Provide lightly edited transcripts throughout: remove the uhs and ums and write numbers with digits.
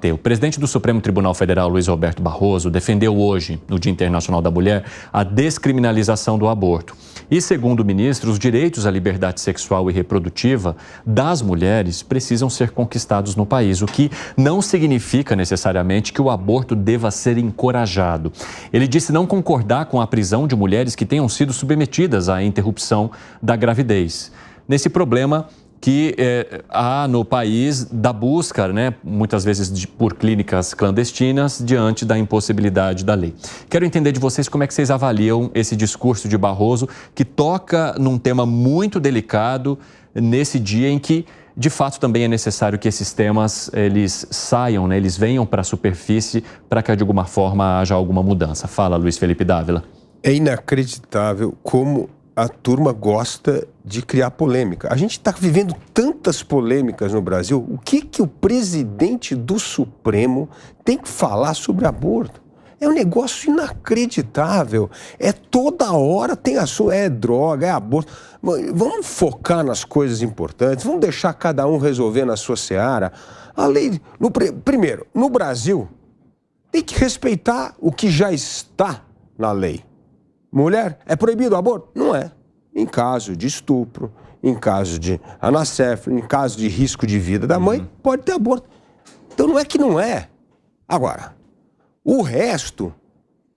O presidente do Supremo Tribunal Federal, Luiz Roberto Barroso, defendeu hoje, no Dia Internacional da Mulher, a descriminalização do aborto. E, segundo o ministro, os direitos à liberdade sexual e reprodutiva das mulheres precisam ser conquistados no país, o que não significa necessariamente que o aborto deva ser encorajado. Ele disse não concordar com a prisão de mulheres que tenham sido submetidas à interrupção da gravidez. Nesse problema que há no país da busca, muitas vezes por clínicas clandestinas, diante da impossibilidade da lei. Quero entender de vocês como é que vocês avaliam esse discurso de Barroso, que toca num tema muito delicado nesse dia em que, de fato, também é necessário que esses temas eles saiam, eles venham para a superfície para que, de alguma forma, haja alguma mudança. Fala, Luiz Felipe Dávila. É inacreditável como a turma gosta de criar polêmica. A gente está vivendo tantas polêmicas no Brasil. O que o presidente do Supremo tem que falar sobre aborto? É um negócio inacreditável. É toda hora tem assunto. É droga, é aborto. Vamos focar nas coisas importantes. Vamos deixar cada um resolver na sua seara. A lei... Primeiro, no Brasil, tem que respeitar o que já está na lei. Mulher, é proibido o aborto? Não é. Em caso de estupro, em caso de anácefalo, em caso de risco de vida da mãe, pode ter aborto. Então não é que não é. Agora, o resto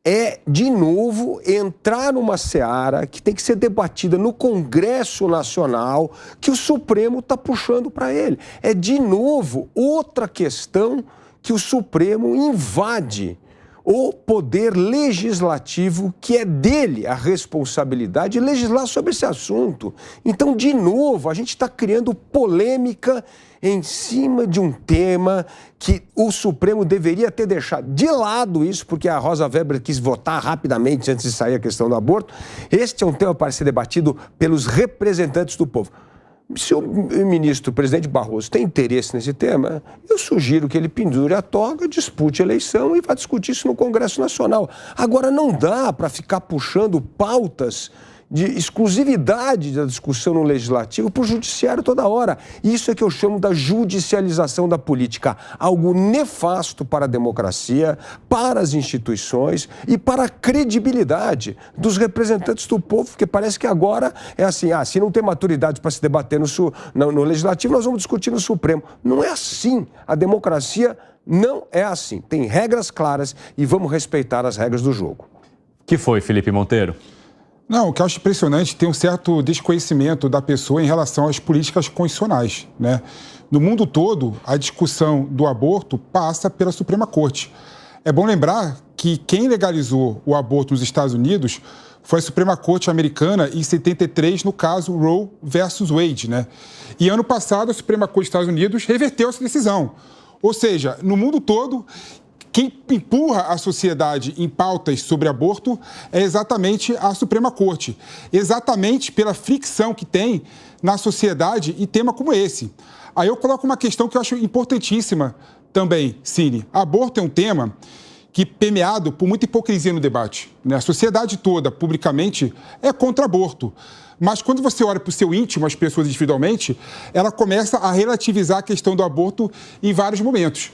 é, de novo, entrar numa seara que tem que ser debatida no Congresso Nacional, que o Supremo está puxando para ele. É, de novo, outra questão que o Supremo invade o poder legislativo, que é dele a responsabilidade de legislar sobre esse assunto. Então, de novo, a gente está criando polêmica em cima de um tema que o Supremo deveria ter deixado de lado isso, porque a Rosa Weber quis votar rapidamente antes de sair a questão do aborto. Este é um tema para ser debatido pelos representantes do povo. Se o ministro, o presidente Barroso, tem interesse nesse tema, eu sugiro que ele pendure a toga, dispute a eleição e vá discutir isso no Congresso Nacional. Agora, não dá para ficar puxando pautas de exclusividade da discussão no Legislativo para o Judiciário toda hora. Isso é que eu chamo da judicialização da política. Algo nefasto para a democracia, para as instituições e para a credibilidade dos representantes do povo, porque parece que agora é assim, se não tem maturidade para se debater no Legislativo, nós vamos discutir no Supremo. Não é assim. A democracia não é assim. Tem regras claras e vamos respeitar as regras do jogo. Que foi, Felipe Monteiro? Não, o que eu acho impressionante tem um certo desconhecimento da pessoa em relação às políticas constitucionais, né? No mundo todo, a discussão do aborto passa pela Suprema Corte. É bom lembrar que quem legalizou o aborto nos Estados Unidos foi a Suprema Corte americana em 73, no caso Roe versus Wade, né? E ano passado, a Suprema Corte dos Estados Unidos reverteu essa decisão. Ou seja, no mundo todo, quem empurra a sociedade em pautas sobre aborto é exatamente a Suprema Corte. Exatamente pela fricção que tem na sociedade em tema como esse. Aí eu coloco uma questão que eu acho importantíssima também, Cine. Aborto é um tema que, permeado por muita hipocrisia no debate, né? A sociedade toda, publicamente, é contra aborto. Mas quando você olha para o seu íntimo, as pessoas individualmente, ela começa a relativizar a questão do aborto em vários momentos.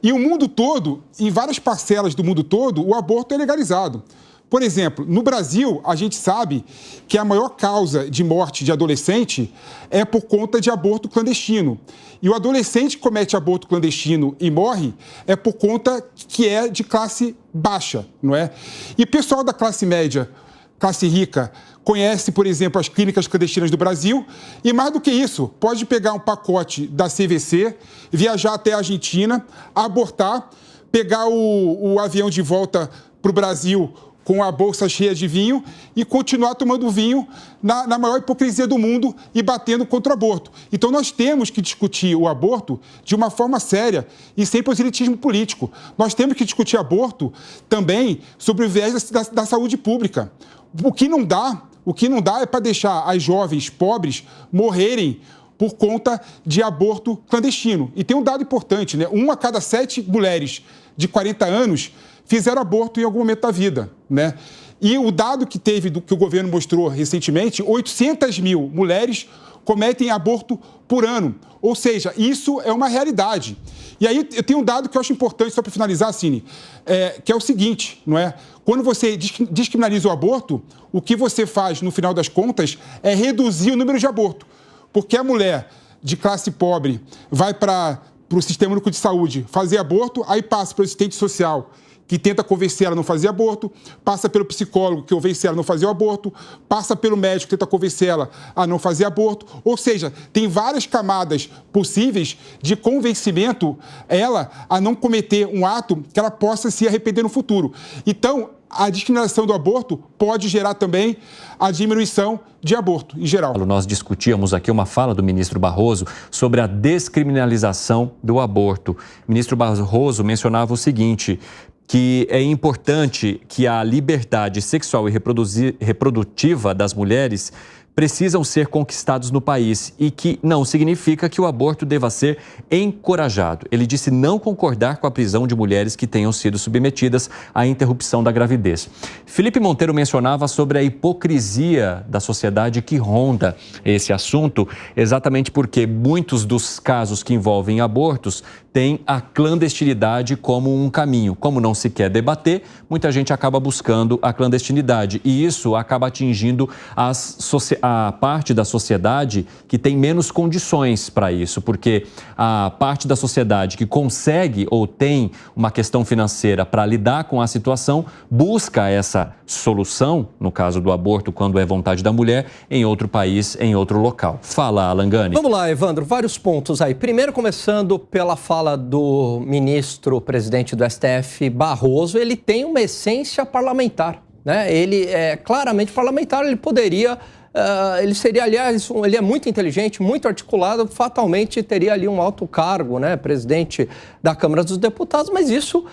E o mundo todo, em várias parcelas do mundo todo, o aborto é legalizado. Por exemplo, no Brasil, a gente sabe que a maior causa de morte de adolescente é por conta de aborto clandestino. E o adolescente que comete aborto clandestino e morre é por conta que é de classe baixa, não é? E o pessoal da classe média, classe rica, conhece, por exemplo, as clínicas clandestinas do Brasil e, mais do que isso, pode pegar um pacote da CVC, viajar até a Argentina, abortar, pegar o avião de volta para o Brasil com a bolsa cheia de vinho e continuar tomando vinho na maior hipocrisia do mundo e batendo contra o aborto. Então, nós temos que discutir o aborto de uma forma séria e sem proselitismo político. Nós temos que discutir aborto também sobre o viés da saúde pública. O que não dá é para deixar as jovens pobres morrerem por conta de aborto clandestino. E tem um dado importante, né? 1 a cada 7 mulheres de 40 anos fizeram aborto em algum momento da vida, né? E o dado que o governo mostrou recentemente, 800 mil mulheres cometem aborto por ano. Ou seja, isso é uma realidade. E aí eu tenho um dado que eu acho importante, só para finalizar, Cine, que é o seguinte, não é? Quando você descriminaliza o aborto, o que você faz, no final das contas, é reduzir o número de aborto. Porque a mulher de classe pobre vai para o Sistema Único de Saúde fazer aborto, aí passa para o assistente social, que tenta convencer ela a não fazer aborto, passa pelo psicólogo que convence ela a não fazer o aborto, passa pelo médico que tenta convencer ela a não fazer aborto. Ou seja, tem várias camadas possíveis de convencimento ela a não cometer um ato que ela possa se arrepender no futuro. Então, a discriminação do aborto pode gerar também a diminuição de aborto, em geral. Nós discutíamos aqui uma fala do ministro Barroso sobre a descriminalização do aborto. O ministro Barroso mencionava o seguinte, que é importante que a liberdade sexual e reprodutiva das mulheres precisam ser conquistados no país e que não significa que o aborto deva ser encorajado. Ele disse não concordar com a prisão de mulheres que tenham sido submetidas à interrupção da gravidez. Felipe Monteiro mencionava sobre a hipocrisia da sociedade que ronda esse assunto, exatamente porque muitos dos casos que envolvem abortos têm a clandestinidade como um caminho. Como não se quer debater, muita gente acaba buscando a clandestinidade e isso acaba atingindo a parte da sociedade que tem menos condições para isso, porque a parte da sociedade que consegue ou tem uma questão financeira para lidar com a situação, busca essa solução, no caso do aborto, quando é vontade da mulher, em outro país, em outro local. Fala, Alan Gani. Vamos lá, Evandro, vários pontos aí. Primeiro, começando pela fala do ministro, presidente do STF, Barroso, ele tem uma essência parlamentar, né? Ele é claramente parlamentar, ele poderia... ele seria, aliás, ele é muito inteligente, muito articulado, fatalmente teria ali um alto cargo, né, presidente da Câmara dos Deputados, mas isso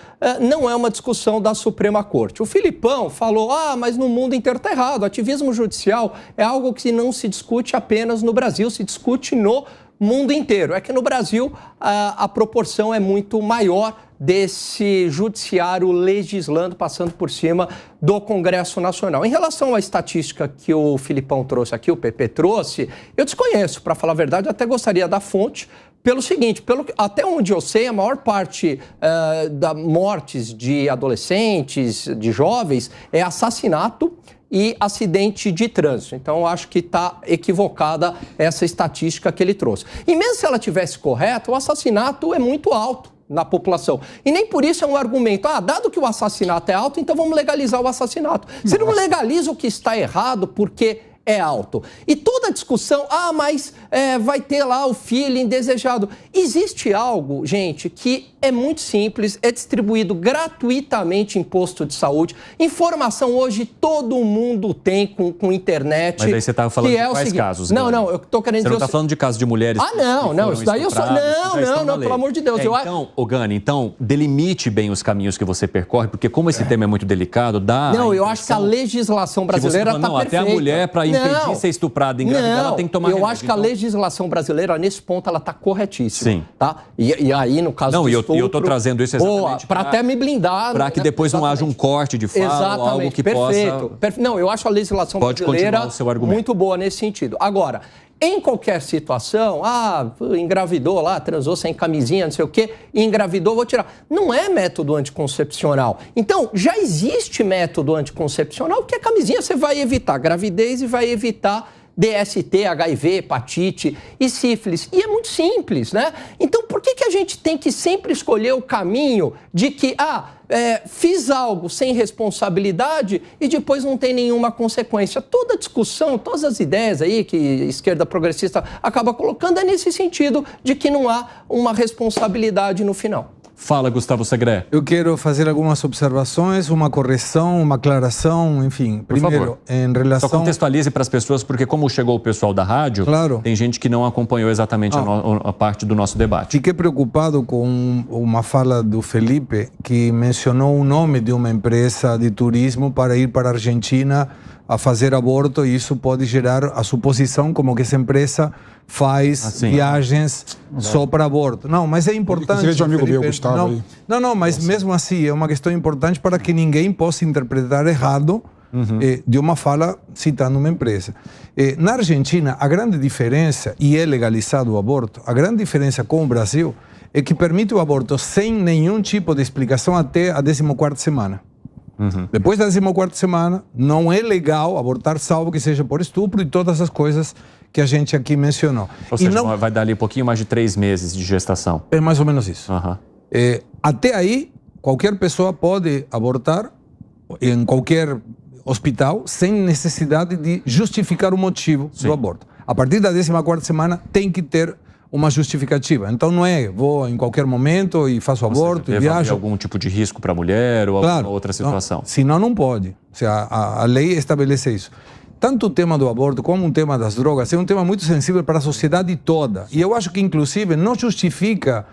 não é uma discussão da Suprema Corte. O Filipão falou, mas no mundo inteiro está errado, ativismo judicial é algo que não se discute apenas no Brasil, se discute no mundo inteiro. É que no Brasil a proporção é muito maior desse judiciário legislando, passando por cima do Congresso Nacional. Em relação à estatística que o Filipão trouxe aqui, o PP trouxe, eu desconheço, para falar a verdade, até gostaria da fonte, pelo seguinte, até onde eu sei, a maior parte das mortes de adolescentes, de jovens, é assassinato e acidente de trânsito. Então, eu acho que está equivocada essa estatística que ele trouxe. E mesmo se ela tivesse correta, o assassinato é muito alto na população. E nem por isso é um argumento, dado que o assassinato é alto, então vamos legalizar o assassinato. Você não legaliza o que está errado porque é alto. E toda discussão, mas vai ter lá o filho indesejado. Existe algo, gente, que é muito simples, é distribuído gratuitamente em posto de saúde. Informação hoje todo mundo tem com internet. Mas aí você estava falando de quais casos? Não, eu estou querendo dizer... Você não está falando de casos de mulheres não, isso daí eu sou... Não, pelo amor de Deus. Então, delimite bem os caminhos que você percorre, porque como esse tema é muito delicado, dá... Não, eu acho que a legislação brasileira está perfeita. Até a mulher, para impedir ser estuprada e engravidar, ela tem que tomar remédio. Eu acho que a legislação brasileira, nesse ponto, ela está corretíssima. Sim. Tá? E aí, no caso do estupro... E eu estou trazendo isso exatamente para até me blindar. Para que depois não haja um corte de fala ou algo que possa... Não, eu acho a legislação brasileira muito boa nesse sentido. Agora, em qualquer situação, engravidou lá, transou sem camisinha, não sei o quê, engravidou, vou tirar. Não é método anticoncepcional. Então, já existe método anticoncepcional, que é camisinha, você vai evitar gravidez e vai evitar DST, HIV, hepatite e sífilis. E é muito simples, né? Então, por que a gente tem que sempre escolher o caminho de que, fiz algo sem responsabilidade e depois não tem nenhuma consequência? Toda discussão, todas as ideias aí que a esquerda progressista acaba colocando é nesse sentido de que não há uma responsabilidade no final. Fala, Gustavo Segré. Eu quero fazer algumas observações, uma correção, uma aclaração, enfim. Primeiro, em relação... Só contextualize para as pessoas, porque como chegou o pessoal da rádio, claro, tem gente que não acompanhou exatamente a parte do nosso debate. Fiquei preocupado com uma fala do Felipe, que mencionou o nome de uma empresa de turismo para ir para a Argentina a fazer aborto, e isso pode gerar a suposição como que essa empresa faz viagens só para aborto. Não, mas é importante... Inclusive de um amigo meu, Gustavo. Não, mas mesmo assim é uma questão importante para que ninguém possa interpretar errado de uma fala citando uma empresa. Na Argentina, a grande diferença, e é legalizado o aborto, a grande diferença com o Brasil é que permite o aborto sem nenhum tipo de explicação até a 14ª semana. Depois da 14ª semana, não é legal abortar, salvo que seja por estupro e todas as coisas que a gente aqui mencionou. Ou seja, não... vai dar ali um pouquinho mais de 3 meses de gestação. É mais ou menos isso. Até aí, qualquer pessoa pode abortar em qualquer hospital sem necessidade de justificar o motivo do aborto. A partir da 14ª semana tem que ter uma justificativa. Então não é, vou em qualquer momento e faço aborto e viajo. Algum tipo de risco para a mulher ou alguma outra situação? Não, senão não pode. Ou seja, a lei estabelece isso. Tanto o tema do aborto como o tema das drogas é um tema muito sensível para a sociedade toda. E eu acho que, inclusive, não justifica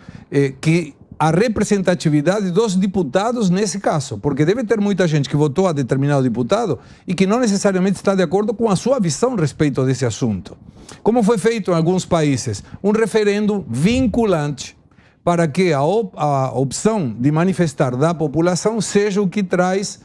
que a representatividade dos deputados nesse caso, porque deve ter muita gente que votou a determinado deputado e que não necessariamente está de acordo com a sua visão a respeito desse assunto. Como foi feito em alguns países, um referendo vinculante para que a opção de manifestar da população seja o que traz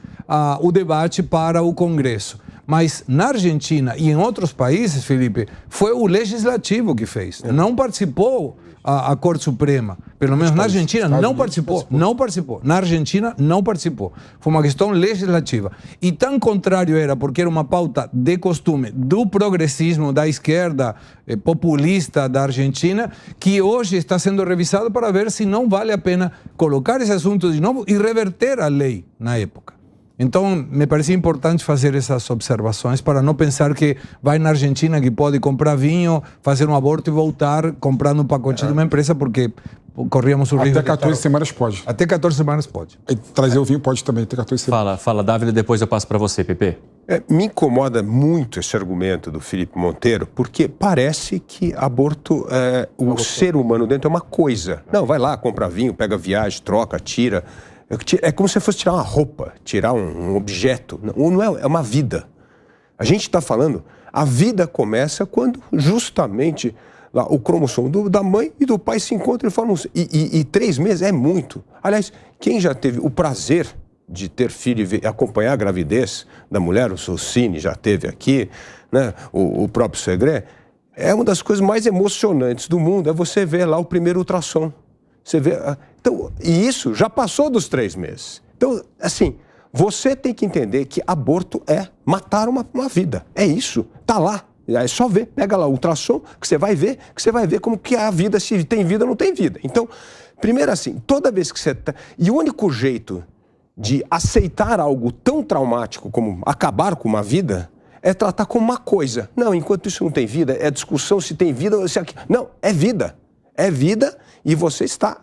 o debate para o Congresso. Mas na Argentina e em outros países, Felipe, foi o legislativo que fez. Não participou a Corte Suprema. Pelo menos na Argentina não participou. Não participou. Na Argentina não participou. Foi uma questão legislativa. E tão contrário era, porque era uma pauta de costume do progressismo, da esquerda populista da Argentina, que hoje está sendo revisado para ver se não vale a pena colocar esse assunto de novo e reverter a lei na época. Então, me parecia importante fazer essas observações para não pensar que vai na Argentina que pode comprar vinho, fazer um aborto e voltar comprando um pacote de uma empresa, porque corríamos o risco... Até 14 semanas pode. Até 14 semanas pode. E trazer o vinho pode também, até 14 semanas. Fala, Dávila, depois eu passo para você, Pepe. Me incomoda muito esse argumento do Felipe Monteiro, porque parece que aborto, o ser humano dentro é uma coisa. Não, vai lá, compra vinho, pega viagem, troca, tira... É como se fosse tirar uma roupa, tirar um objeto. Não é uma vida. A gente está falando, a vida começa quando justamente lá, o cromossomo da mãe e do pai se encontram e formam... E 3 meses é muito. Aliás, quem já teve o prazer de ter filho e acompanhar a gravidez da mulher, o Socini já teve aqui, né? O próprio Segre, é uma das coisas mais emocionantes do mundo, é você ver lá o primeiro ultrassom. Você vê... Então, e isso já passou dos 3 meses. Então, assim, você tem que entender que aborto é matar uma vida. É isso. Tá lá. É só ver. Pega lá o ultrassom, que você vai ver como que é a vida, se tem vida ou não tem vida. Então, primeiro assim, toda vez que você... E o único jeito de aceitar algo tão traumático como acabar com uma vida é tratar como uma coisa. Não, enquanto isso não tem vida, é discussão se tem vida ou se... Não, é vida. É vida e você está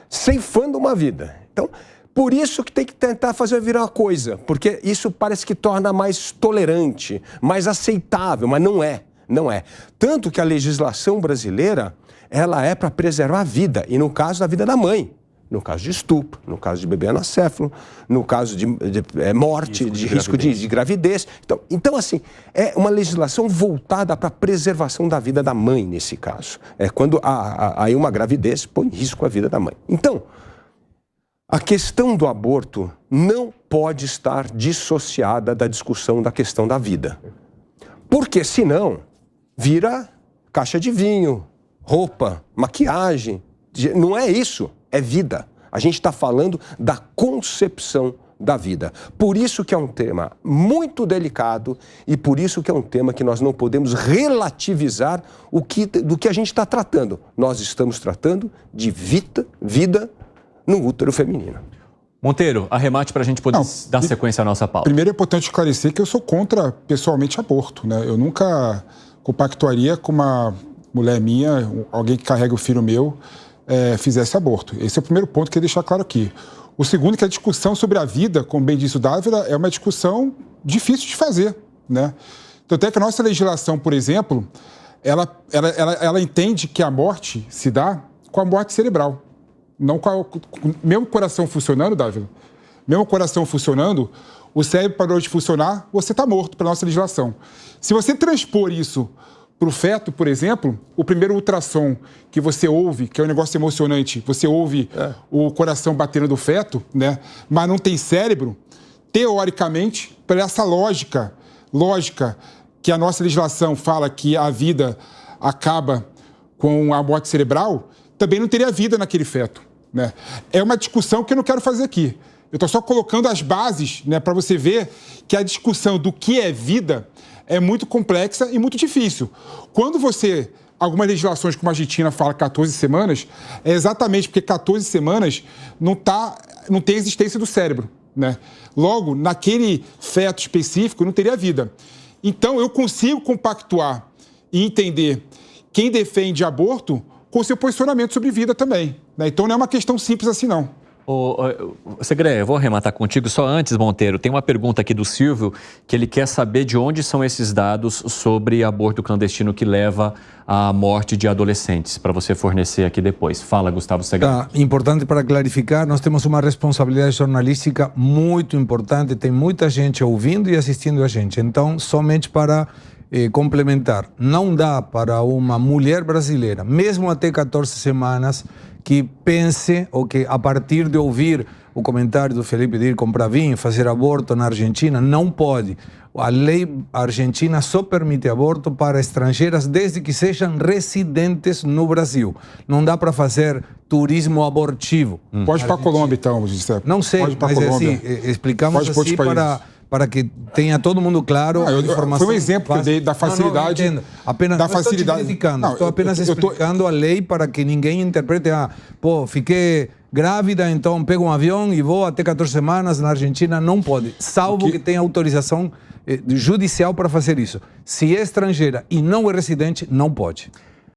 ceifando uma vida. Então, por isso que tem que tentar fazer virar uma coisa, porque isso parece que torna mais tolerante, mais aceitável, mas não é. Não é. Tanto que a legislação brasileira, ela é para preservar a vida, e no caso da vida da mãe, no caso de estupro, no caso de bebê anacéfalo, no caso de morte, de risco de gravidez. Então, assim, é uma legislação voltada para a preservação da vida da mãe, nesse caso. É quando aí uma gravidez põe em risco a vida da mãe. Então, a questão do aborto não pode estar dissociada da discussão da questão da vida. Porque, senão, vira caixa de vinho, roupa, maquiagem. Não é isso. É vida. A gente está falando da concepção da vida. Por isso que é um tema muito delicado e por isso que é um tema que nós não podemos relativizar do que a gente está tratando. Nós estamos tratando de vida no útero feminino. Monteiro, arremate para a gente poder dar sequência à nossa pauta. Primeiro é importante esclarecer que eu sou contra, pessoalmente, aborto, né? Eu nunca compactuaria com uma mulher minha, alguém que carrega o filho meu, fizesse aborto. Esse é o primeiro ponto que eu queria deixar claro aqui. O segundo, que a discussão sobre a vida, como bem disse o Dávila, é uma discussão difícil de fazer, né? Então, até que a nossa legislação, por exemplo, ela entende que a morte se dá com a morte cerebral. Não com mesmo coração funcionando, Dávila, mesmo coração funcionando, o cérebro parou de funcionar, você está morto pela nossa legislação. Se você transpor isso para o feto, por exemplo, o primeiro ultrassom que você ouve, que é um negócio emocionante, você ouve o coração batendo do feto, né? Mas não tem cérebro, teoricamente, por essa lógica que a nossa legislação fala que a vida acaba com a morte cerebral, também não teria vida naquele feto, né? É uma discussão que eu não quero fazer aqui. Eu estou só colocando as bases, né, para você ver que a discussão do que é vida é muito complexa e muito difícil. Quando algumas legislações, como a Argentina fala 14 semanas, é exatamente porque 14 semanas não tem existência do cérebro, né? Logo, naquele feto específico, não teria vida. Então, eu consigo compactuar e entender quem defende aborto com seu posicionamento sobre vida também, né? Então, não é uma questão simples assim, não. Segre, eu vou arrematar contigo. Só antes, Monteiro, tem uma pergunta aqui do Silvio, que ele quer saber de onde são esses dados sobre aborto clandestino que leva à morte de adolescentes, para você fornecer aqui depois. Fala, Gustavo Segre. Importante para clarificar, nós temos uma responsabilidade jornalística muito importante, tem muita gente ouvindo e assistindo a gente. Então, somente para complementar, não dá para uma mulher brasileira, mesmo até 14 semanas, que pense ou que a partir de ouvir o comentário do Felipe de ir comprar vinho, fazer aborto na Argentina, não pode. A lei argentina só permite aborto para estrangeiras desde que sejam residentes no Brasil. Não dá para fazer turismo abortivo. Pode ir para a Colômbia, então, Giuseppe. Não sei, mas assim, explicamos assim para que tenha todo mundo claro a informação. Foi um exemplo que eu dei da facilidade. Não apenas, da facilidade. Estou apenas explicando a lei para que ninguém interprete, fiquei grávida, então pego um avião e vou até 14 semanas na Argentina. Não pode, salvo que tenha autorização judicial para fazer isso. Se é estrangeira e não é residente, não pode.